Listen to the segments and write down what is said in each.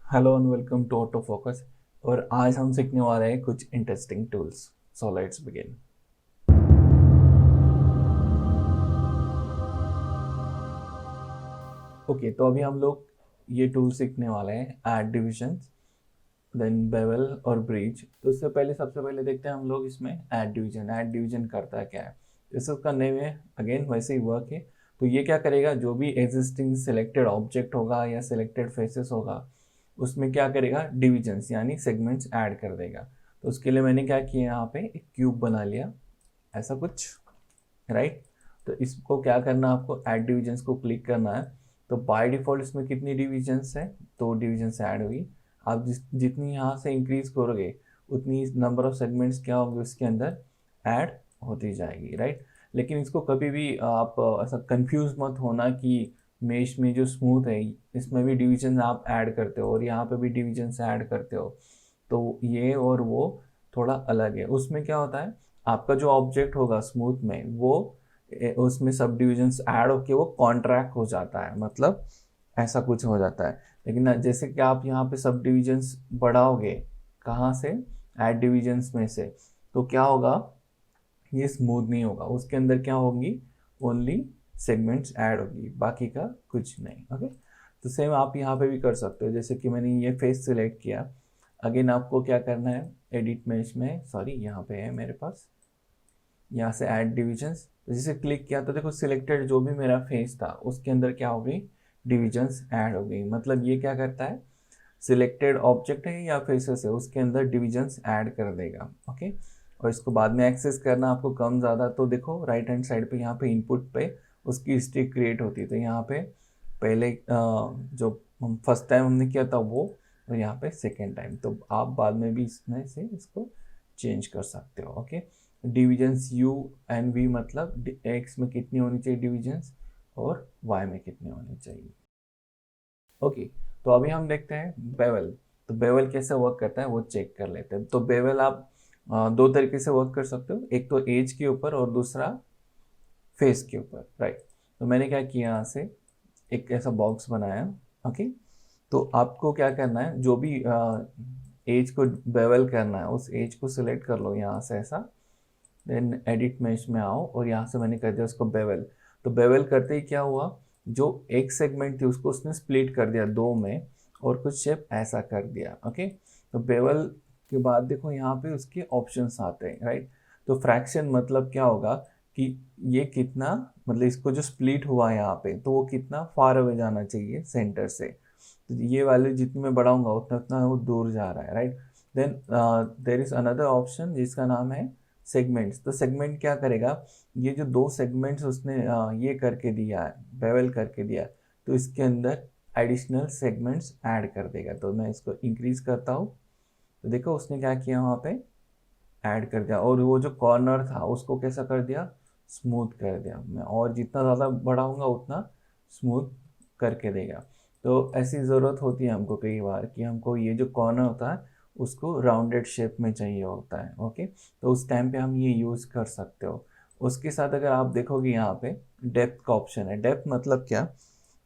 Hello and welcome to auto focus. और आज हम सीखने वाले हैं कुछ interesting tools. So let's begin. Okay, तो अभी हम लोग ये टूल सीखने वाले हैं, ऐड डिविजन्स, देन बेवल और ब्रिज। तो इससे पहले सबसे पहले देखते हैं हम लोग इसमें ऐड डिवीजन। ऐड डिवीजन करता है क्या है, जैसे उसका नेम है, अगेन वैसे ही वर्क है। तो ये क्या करेगा, जो भी एग्जिस्टिंग सिलेक्टेड ऑब्जेक्ट होगा या सिलेक्टेड फेसेस होगा उसमें क्या करेगा, डिविजन्स यानी सेगमेंट्स ऐड कर देगा। तो उसके लिए मैंने क्या किया, यहाँ पे एक क्यूब बना लिया ऐसा कुछ, राइट। तो इसको क्या करना, आपको ऐड डिविजन्स को क्लिक करना है। तो बाय डिफॉल्ट इसमें कितनी डिविजन्स है, तो डिविजन्स ऐड हुई। आप जितनी यहाँ से इंक्रीज करोगे उतनी नंबर ऑफ सेगमेंट्स क्या होंगे उसके अंदर ऐड होती जाएगी, राइट। लेकिन इसको कभी भी आप ऐसा कंफ्यूज मत होना कि मेश में जो स्मूथ है इसमें भी डिवीजन आप ऐड करते हो और यहाँ पे भी डिविजन्स ऐड करते हो। तो ये और वो थोड़ा अलग है। उसमें क्या होता है, आपका जो ऑब्जेक्ट होगा स्मूथ में वो उसमें सब डिविजन्स ऐड होके वो कॉन्ट्रैक्ट हो जाता है, मतलब ऐसा कुछ हो जाता है। लेकिन जैसे कि आप यहाँ पे सब डिविजन्स बढ़ाओगे, कहाँ से, ऐड डिविजन्स में से, तो क्या होगा, ये स्मूथ नहीं होगा, उसके अंदर क्या होंगी, ओनली सेगमेंट्स ऐड होगी, बाकी का कुछ नहीं। ओके, तो सेम आप यहाँ पे भी कर सकते हो। जैसे कि मैंने ये फेस सिलेक्ट किया, अगेन आपको क्या करना है, एडिट मेश में, सॉरी यहाँ पे है मेरे पास, यहाँ से ऐड डिविजन्स, तो जैसे क्लिक किया तो देखो सिलेक्टेड जो भी मेरा फेस था उसके अंदर क्या हो गई, डिविजन्स ऐड हो गई। मतलब ये क्या करता है, सिलेक्टेड ऑब्जेक्ट है या फेसेस है उसके अंदर डिविजन्स ऐड कर देगा। ओके, और इसको बाद में एक्सेस करना आपको कम ज़्यादा, तो देखो राइट हैंड साइड पे यहाँ पे इनपुट पे उसकी हिस्ट्री क्रिएट होती है। तो यहाँ पे पहले जो फर्स्ट टाइम हमने किया था वो, और यहाँ पे सेकेंड टाइम, तो आप बाद में भी इसमें से इसको चेंज कर सकते हो। Okay, divisions U and V, मतलब एक्स में कितनी होनी चाहिए डिविजन्स और वाई में कितनी होनी चाहिए। ओके, तो अभी हम देखते हैं बेवल। तो बेवल कैसे वर्क करता है वो चेक कर लेते हैं। तो बेवल आप दो तरीके से वर्क कर सकते हो, एक तो एज के ऊपर और दूसरा फेस के ऊपर, राइट। तो मैंने क्या किया, यहाँ से एक ऐसा बॉक्स बनाया। ओके, तो आपको क्या करना है, जो भी एज को बेवल करना है उस एज को सिलेक्ट कर लो यहाँ से ऐसा, देन एडिट मेश में आओ और यहाँ से मैंने कर दिया उसको बेवल। तो बेवल करते ही क्या हुआ, जो एक सेगमेंट थी उसको उसने स्प्लिट कर दिया दो में और कुछ शेप ऐसा कर दिया। ओके, तो बेवल के बाद देखो यहाँ पे उसके ऑप्शंस आते हैं, राइट। तो फ्रैक्शन मतलब क्या होगा कि ये कितना, मतलब इसको जो स्प्लिट हुआ है यहाँ पे तो वो कितना फार अवे जाना चाहिए सेंटर से। तो ये वैल्यू जितनी मैं बढ़ाऊंगा उतना उतना वो दूर जा रहा है, right. Then there is another option जिसका नाम है सेगमेंट्स। तो सेगमेंट क्या करेगा, ये जो दो सेगमेंट्स उसने ये करके दिया है, बेवल करके दिया है, तो इसके अंदर एडिशनल सेगमेंट्स ऐड कर देगा। तो मैं इसको इंक्रीज करता हूँ, तो देखो उसने क्या किया, वहाँ पे ऐड कर दिया। और वो जो कॉर्नर था उसको कैसा कर दिया, स्मूथ कर दिया। मैं और जितना ज़्यादा बढ़ाऊंगा उतना स्मूथ करके देगा। तो ऐसी ज़रूरत होती है हमको कई बार कि हमको ये जो कॉर्नर होता है उसको राउंडेड शेप में चाहिए होता है। ओके, तो उस टाइम पे हम ये यूज़ कर सकते हो। उसके साथ अगर आप देखोगे यहाँ पे डेप्थ का ऑप्शन है। डेप्थ मतलब क्या,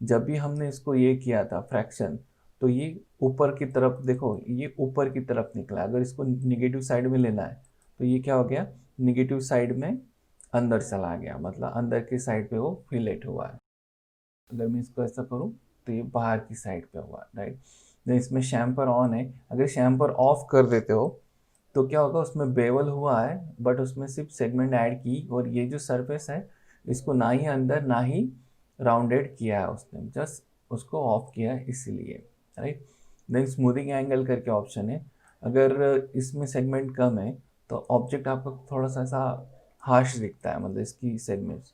जब भी हमने इसको ये किया था फ्रैक्शन, तो ये ऊपर की तरफ, देखो ये ऊपर की तरफ निकला। अगर इसको निगेटिव साइड में लेना है तो ये क्या हो गया, निगेटिव साइड में अंदर चला गया, मतलब अंदर की साइड पे वो फिलेट हुआ है। अगर मैं इसको ऐसा करूँ तो ये बाहर की साइड पे हुआ, राइट। तो इसमें शैम्पर ऑन है, अगर शैम्पर ऑफ कर देते हो तो क्या होगा, उसमें बेवल हुआ है बट उसमें सिर्फ सेगमेंट ऐड की, और ये जो सरफेस है इसको ना ही अंदर ना ही राउंडेड किया है उसने, जस्ट उसको ऑफ किया है इसीलिए, राइट। देन स्मूथिंग एंगल करके ऑप्शन है। अगर इसमें सेगमेंट कम है तो ऑब्जेक्ट आपका थोड़ा सा ऐसा हार्श दिखता है, मतलब इसकी सेगमेंट्स।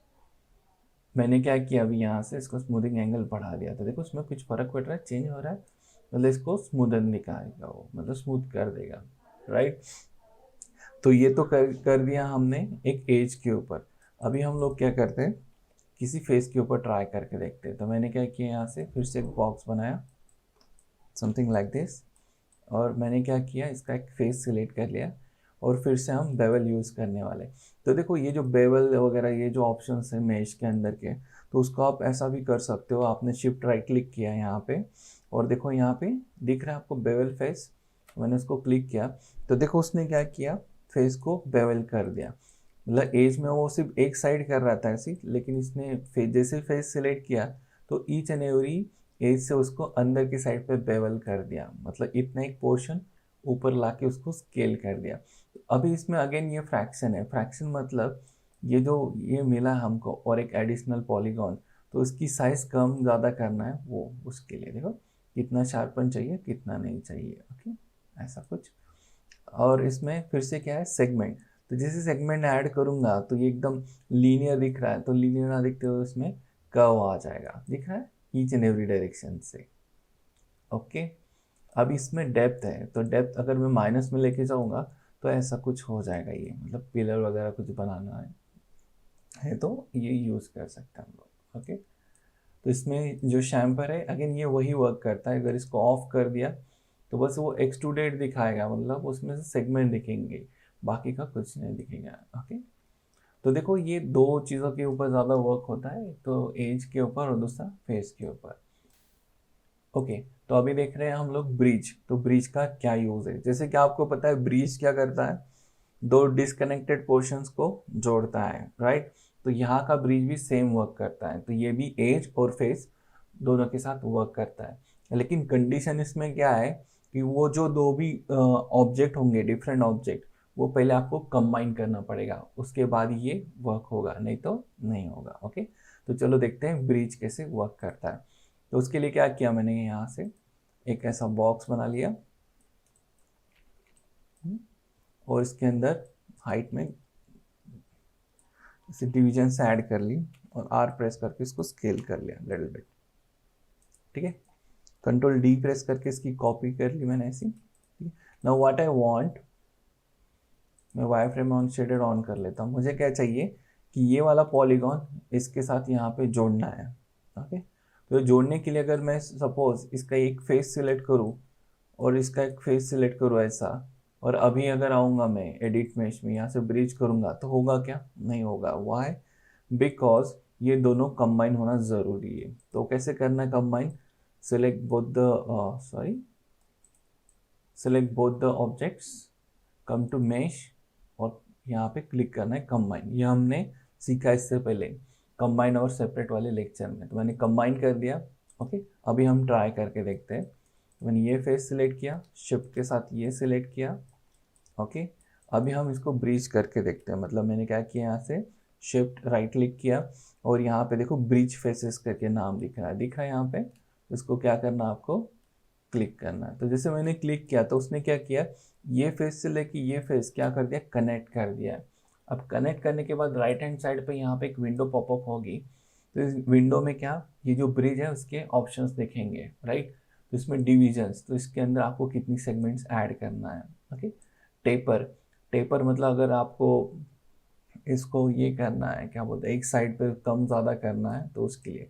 मैंने क्या किया, अभी यहाँ से इसको स्मूथिंग एंगल बढ़ा दिया, तो देखो उसमें कुछ फर्क पड़ रहा है, चेंज हो रहा है, मतलब इसको स्मूदन दिखाएगा वो, मतलब स्मूथ कर देगा, राइट। तो ये तो कर दिया हमने एक एज के ऊपर। अभी हम लोग क्या करते हैं, किसी फेस के ऊपर ट्राई करके देखते हैं। तो मैंने क्या किया, यहाँ से फिर से एक बॉक्स बनाया समथिंग लाइक दिस, और मैंने क्या किया, इसका एक फेस सिलेक्ट कर लिया और फिर से हम बेवल यूज़ करने वाले। तो देखो ये जो बेवल वगैरह ये जो ऑप्शंस हैं मेश के अंदर के, तो उसको आप ऐसा भी कर सकते हो। आपने शिफ्ट राइट क्लिक किया यहाँ पे और देखो यहाँ पे दिख रहा है आपको बेवल फेस, मैंने उसको क्लिक किया तो देखो उसने क्या किया, फेस को बेवल कर दिया। मतलब एज में वो सिर्फ एक साइड कर रहा था ऐसी, लेकिन इसने जैसे फेस सिलेक्ट किया तो ईच एंड एवरी एज से उसको अंदर की साइड पे बेवल कर दिया, मतलब इतना एक पोर्शन ऊपर लाके उसको स्केल कर दिया। अभी इसमें अगेन ये फ्रैक्शन है, फ्रैक्शन मतलब ये जो ये मिला हमको और एक एडिशनल पॉलीगॉन, तो इसकी साइज कम ज़्यादा करना है, वो उसके लिए देखो कितना शार्पन चाहिए कितना नहीं चाहिए। ओके, ऐसा कुछ। और इसमें फिर से क्या है, सेगमेंट। तो जैसे सेगमेंट ऐड करूँगा तो ये एकदम लीनियर दिख रहा है, तो लीनियर ना दिखते हुए उसमें कर्व आ जाएगा, दिख रहा है ईच एंड एवरी डायरेक्शन से। ओके, अब इसमें डेप्थ है, तो डेप्थ अगर मैं माइनस में लेके जाऊँगा तो ऐसा कुछ हो जाएगा, ये मतलब पिलर वगैरह कुछ बनाना है तो ये यूज़ कर सकते हैं हम लोग। ओके, तो इसमें जो शैम्पर है अगेन ये वही वर्क करता है, अगर इसको ऑफ कर दिया तो बस वो एक्सट्रूडेड दिखाएगा, मतलब उसमें से सेगमेंट दिखेंगे, बाकी का कुछ नहीं दिखेगा। ओके, तो देखो ये दो चीज़ों के ऊपर ज़्यादा वर्क होता है, तो एज के ऊपर और दूसरा फेस के ऊपर। ओके, तो अभी देख रहे हैं हम लोग ब्रिज। तो ब्रिज का क्या यूज़ है, जैसे कि आपको पता है ब्रिज क्या करता है, दो डिस्कनेक्टेड पोर्शंस को जोड़ता है, राइट। तो यहाँ का ब्रिज भी सेम वर्क करता है, तो ये भी एज और फेस दोनों के साथ वर्क करता है। लेकिन कंडीशन इसमें क्या है कि वो जो दो भी ऑब्जेक्ट होंगे, डिफरेंट ऑब्जेक्ट, वो पहले आपको कंबाइन करना पड़ेगा, उसके बाद ये वर्क होगा, नहीं तो नहीं होगा। ओके, तो चलो देखते हैं ब्रिज कैसे वर्क करता है। तो उसके लिए क्या किया मैंने, यहाँ से एक ऐसा बॉक्स बना लिया और इसके अंदर हाइट में इसे डिवीजन से ऐड कर ली और आर प्रेस करके इसको स्केल कर लिया लिटिल बिट। ठीक है, कंट्रोल डी प्रेस करके इसकी कॉपी कर ली मैंने ऐसी। नाउ व्हाट आई वांट, मैं wire frame on shaded on कर लेता हूँ। मुझे क्या चाहिए कि ये वाला पॉलीगॉन इसके साथ यहाँ पे जोड़ना है। ओके, तो जोड़ने के लिए अगर मैं सपोज इसका एक फेस सिलेक्ट करूँ और इसका एक फेस सिलेक्ट करूँ ऐसा, और अभी अगर आऊँगा मैं एडिट मेश में, यहाँ से ब्रिज करूँगा तो होगा क्या, नहीं होगा। वाई, बिकॉज ये दोनों कंबाइन होना ज़रूरी है। तो कैसे करना है combine, select both the select both the objects, come to mesh और यहाँ पे क्लिक करना है कंबाइन। ये हमने सीखा इससे पहले कंबाइन और सेपरेट वाले लेक्चर में, तो मैंने कंबाइन कर दिया। ओके, अभी हम ट्राई करके देखते हैं। तो मैंने ये फेस सिलेक्ट किया, शिफ्ट के साथ ये सिलेक्ट किया। ओके, अभी हम इसको ब्रिज करके देखते हैं। मतलब मैंने क्या किया, यहाँ से शिफ्ट राइट क्लिक किया और यहाँ पे देखो ब्रिज फेसेस करके नाम दिख रहा है यहाँ पे। इसको क्या करना, आपको क्लिक करना है। तो जैसे मैंने क्लिक किया तो उसने क्या किया, ये फेस से लेके ये फेस क्या कर दिया, कनेक्ट कर दिया। अब कनेक्ट करने के बाद राइट हैंड साइड पे यहाँ पे एक विंडो पॉपअप होगी। तो इस विंडो में क्या, ये जो ब्रिज है उसके ऑप्शंस दिखेंगे, राइट। तो इसमें डिविजन्स, तो इसके अंदर आपको कितनी सेगमेंट्स ऐड करना है। ओके, टेपर, टेपर मतलब अगर आपको इसको ये करना है, क्या बोलते हैं, एक साइड पे कम ज़्यादा करना है तो उसके लिए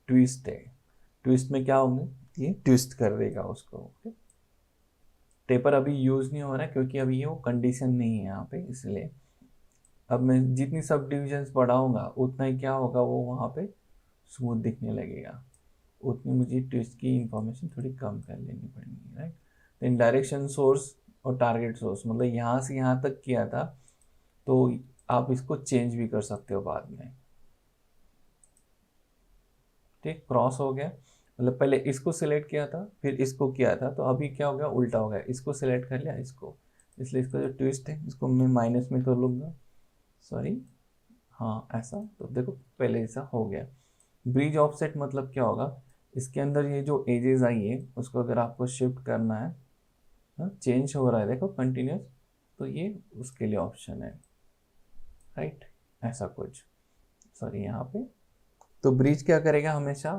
ट्विस्ट है। ट्विस्ट में क्या होंगे, ये ट्विस्ट कर देगा उसको। ओके, टेपर अभी यूज़ नहीं हो रहा है क्योंकि अभी ये वो कंडीशन नहीं है यहाँ पे, इसलिए अब मैं जितनी सब डिविजन्स बढ़ाऊंगा उतना ही क्या होगा, वो वहाँ पे स्मूथ दिखने लगेगा। उतनी मुझे ट्विस्ट की इंफॉर्मेशन थोड़ी कम कर लेनी पड़ेगी, राइट। देन डायरेक्शन सोर्स और टारगेट सोर्स, मतलब यहाँ से यहाँ तक किया था तो आप इसको चेंज भी कर सकते हो बाद में। ठीक, क्रॉस हो गया, मतलब पहले इसको सिलेक्ट किया था फिर इसको किया था, तो अभी क्या हो गया, उल्टा हो गया। इसको सिलेक्ट कर लिया इसको, इसलिए इसका जो ट्विस्ट है इसको मैं माइनस में कर लूँगा, सॉरी। हाँ ऐसा, तो देखो पहले ऐसा हो गया। ब्रिज ऑफसेट मतलब क्या होगा, इसके अंदर ये जो एजेस आई है उसको अगर आपको शिफ्ट करना है, चेंज हो रहा है देखो कंटिन्यूस, तो ये उसके लिए ऑप्शन है, राइट। ऐसा कुछ, सॉरी यहाँ पे। तो ब्रिज क्या करेगा, हमेशा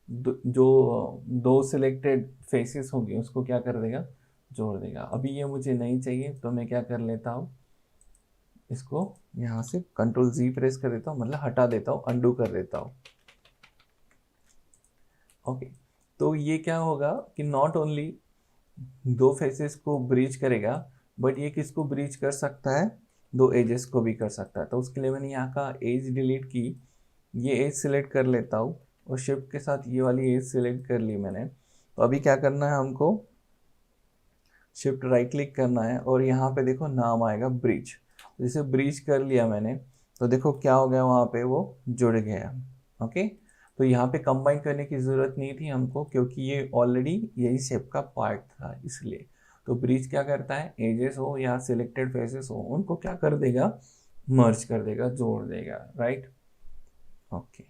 जो दो सिलेक्टेड फेसेस होंगे उसको क्या कर देगा, जोड़ देगा। अभी ये मुझे नहीं चाहिए तो मैं क्या कर लेता हूँ, इसको यहाँ से कंट्रोल जी प्रेस कर देता हूँ, मतलब हटा देता हूँ, अंडू कर देता हूँ। ओके, तो ये क्या होगा कि नॉट ओनली दो फेसेस को ब्रिज करेगा, बट ये किसको ब्रिज कर सकता है, दो एजेस को भी कर सकता है। तो उसके लिए मैंने यहाँ का एज डिलीट की, ये एज सिलेक्ट कर लेता हूँ और शिफ्ट के साथ ये वाली एज सिलेक्ट कर ली मैंने। तो अभी क्या करना है हमको, शिफ्ट राइट क्लिक करना है और यहाँ पे देखो नाम आएगा ब्रिज। जैसे ब्रिज कर लिया मैंने, तो देखो क्या हो गया, वहाँ पे वो जुड़ गया। ओके, तो यहाँ पे कंबाइन करने की ज़रूरत नहीं थी हमको, क्योंकि ये ऑलरेडी यही शेप का पार्ट था इसलिए। तो ब्रिज क्या करता है, एजेस हो या सिलेक्टेड फेसेस हो, उनको क्या कर देगा, मर्ज कर देगा, जोड़ देगा, राइट। ओके,